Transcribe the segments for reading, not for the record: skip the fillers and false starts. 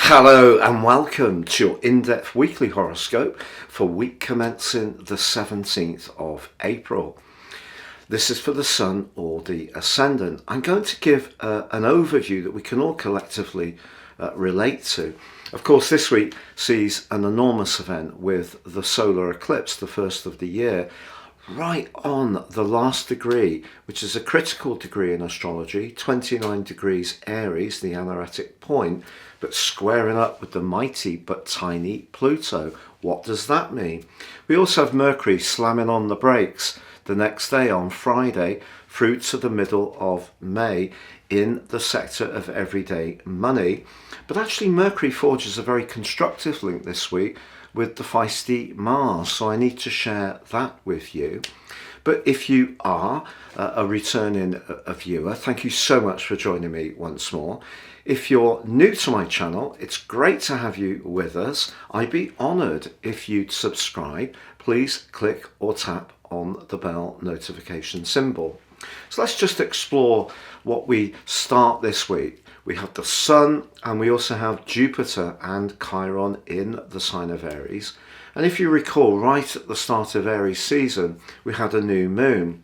Hello and welcome to your in-depth weekly horoscope for week commencing the 17th of April. This is for the Sun or the Ascendant. I'm going to give an overview that we can all collectively relate to. Of course, this week sees an enormous event with the solar eclipse, the first of the year, right on the last degree, which is a critical degree in astrology, 29 degrees Aries, the anaretic point, but squaring up with the mighty but tiny Pluto. What does that mean? We also have Mercury slamming on the brakes the next day on Friday through to the middle of May in the sector of everyday money. But actually Mercury forges a very constructive link this week with the feisty Mars, so I need to share that with you. But if you are a returning viewer, thank you so much for joining me once more. If you're new to my channel, it's great to have you with us. I'd be honoured if you'd subscribe. Please click or tap on the bell notification symbol. So let's just explore what we start this week. We have the Sun and we also have Jupiter and Chiron in the sign of Aries. And if you recall, right at the start of Aries season, we had a new moon.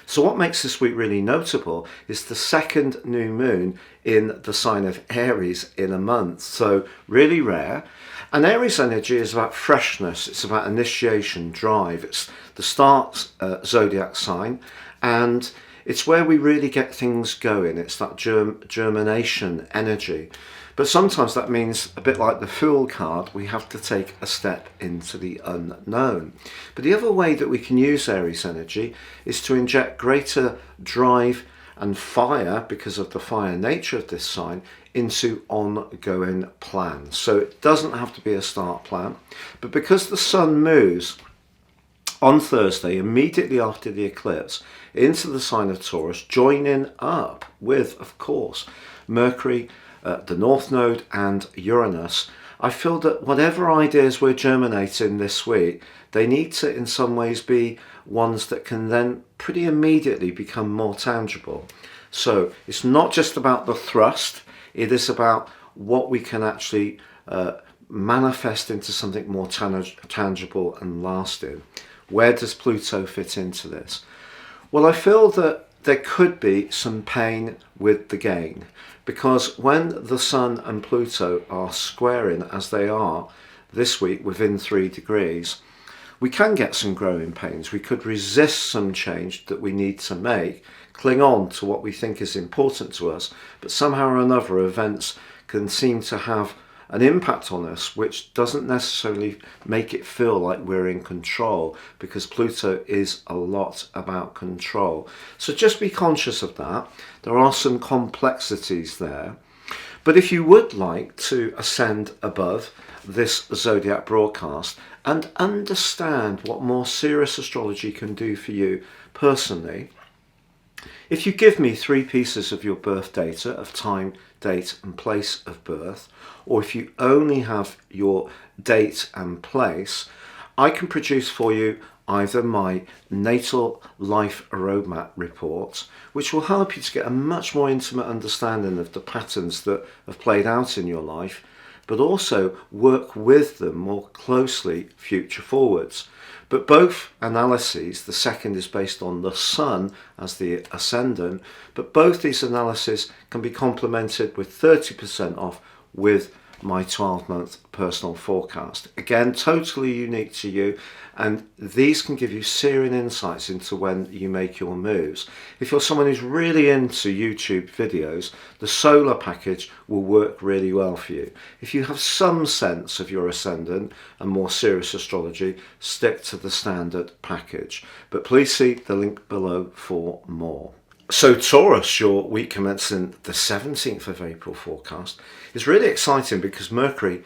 So what makes this week really notable is the second new moon in the sign of Aries in a month. So really rare. And Aries energy is about freshness. It's about initiation, drive. It's the start zodiac sign. And it's where we really get things going. It's that germination energy. But sometimes that means, a bit like the Fool card, we have to take a step into the unknown. But the other way that we can use Aries energy is to inject greater drive and fire, because of the fire nature of this sign, into ongoing plans. So it doesn't have to be a start plan. But because the Sun moves on Thursday, immediately after the eclipse, into the sign of Taurus, joining up with, of course, Mercury, the North Node and Uranus, I feel that whatever ideas we're germinating this week, they need to in some ways be ones that can then pretty immediately become more tangible. So it's not just about the thrust, it is about what we can actually manifest into something more tangible and lasting. Where does Pluto fit into this? Well, I feel that there could be some pain with the gain, because when the Sun and Pluto are squaring as they are this week within 3 degrees, we can get some growing pains. We could resist some change that we need to make, cling on to what we think is important to us, but somehow or another events can seem to have an impact on us which doesn't necessarily make it feel like we're in control, because Pluto is a lot about control. So just be conscious of that. There are some complexities there. But if you would like to ascend above this zodiac broadcast and understand what more serious astrology can do for you personally, if you give me 3 pieces of your birth data of time, date and place of birth, or if you only have your date and place, I can produce for you either my natal life roadmap report, which will help you to get a much more intimate understanding of the patterns that have played out in your life, but also work with them more closely future forwards. But both analyses, the second is based on the Sun as the ascendant, but both these analyses can be complemented with 30% off with my 12-month personal forecast. Again, totally unique to you, and these can give you searing insights into when you make your moves. If you're someone who's really into YouTube videos, the solar package will work really well for you. If you have some sense of your ascendant and more serious astrology, stick to the standard package. But please see the link below for more. So Taurus, your week commencing the 17th of April forecast is really exciting because Mercury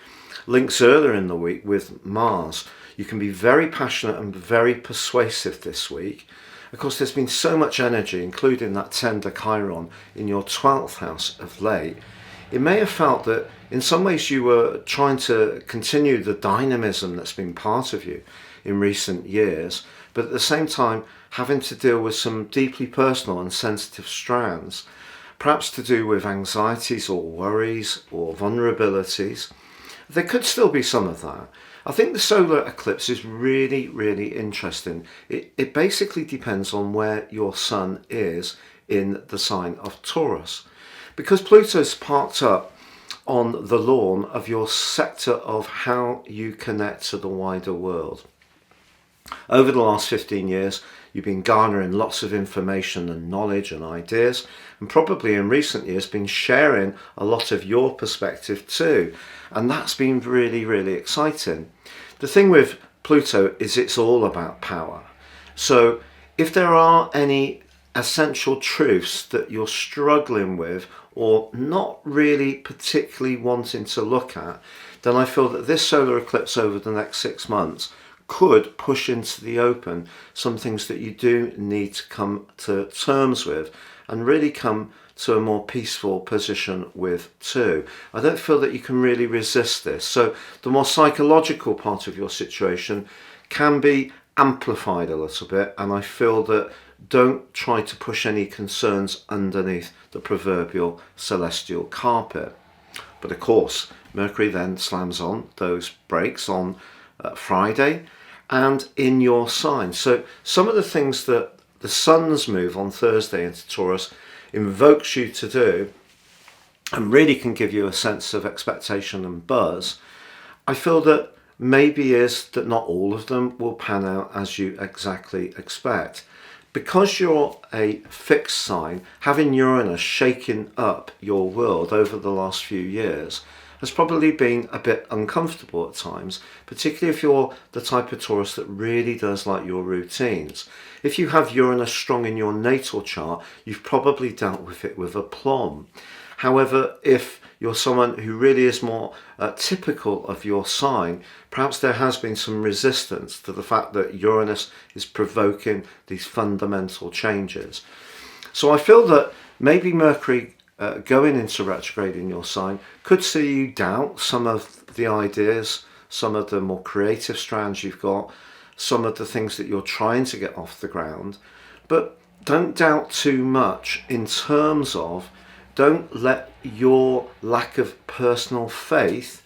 links earlier in the week with Mars. You can be very passionate and very persuasive this week. Of course, there's been so much energy, including that tender Chiron in your 12th house of late. It may have felt that in some ways you were trying to continue the dynamism that's been part of you in recent years, but at the same time having to deal with some deeply personal and sensitive strands. perhaps to do with anxieties or worries or vulnerabilities. There could still be some of that. I think the solar eclipse is really, really interesting. It basically depends on where your sun is in the sign of Taurus. Because Pluto's parked up on the lawn of your sector of how you connect to the wider world. Over the last 15 years, you've been garnering lots of information and knowledge and ideas, and probably in recent years been sharing a lot of your perspective too. And that's been really, really exciting. The thing with Pluto is it's all about power. So if there are any essential truths that you're struggling with or not really particularly wanting to look at, then I feel that this solar eclipse over the next 6 months could push into the open some things that you do need to come to terms with and really come to a more peaceful position with too. I don't feel that you can really resist this. So the more psychological part of your situation can be amplified a little bit, and I feel that don't try to push any concerns underneath the proverbial celestial carpet. But of course, Mercury then slams on those brakes on Friday and in your sign. So some of the things that the sun's move on Thursday into Taurus invokes you to do and really can give you a sense of expectation and buzz, I feel that maybe is that not all of them will pan out as you exactly expect. Because you're a fixed sign, having Uranus shaking up your world over the last few years has probably been a bit uncomfortable at times, particularly if you're the type of Taurus that really does like your routines. If you have Uranus strong in your natal chart, you've probably dealt with it with aplomb. However, if you're someone who really is more typical of your sign, perhaps there has been some resistance to the fact that Uranus is provoking these fundamental changes. So I feel that maybe Mercury going into retrograde in your sign could see you doubt some of the ideas, some of the more creative strands you've got, some of the things that you're trying to get off the ground. But don't doubt too much in terms of don't let your lack of personal faith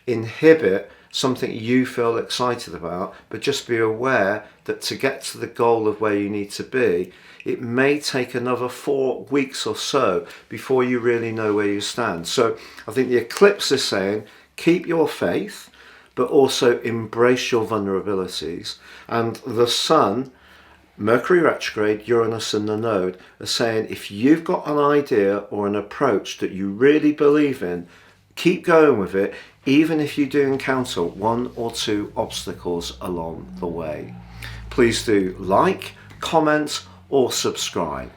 inhibit something you feel excited about, but just be aware that to get to the goal of where you need to be, it may take another 4 weeks or so before you really know where you stand. So I think the eclipse is saying keep your faith, but also embrace your vulnerabilities. And the sun, Mercury retrograde, Uranus and the node are saying if you've got an idea or an approach that you really believe in, keep going with it, even if you do encounter 1 or 2 obstacles along the way. Please do like, comment or subscribe.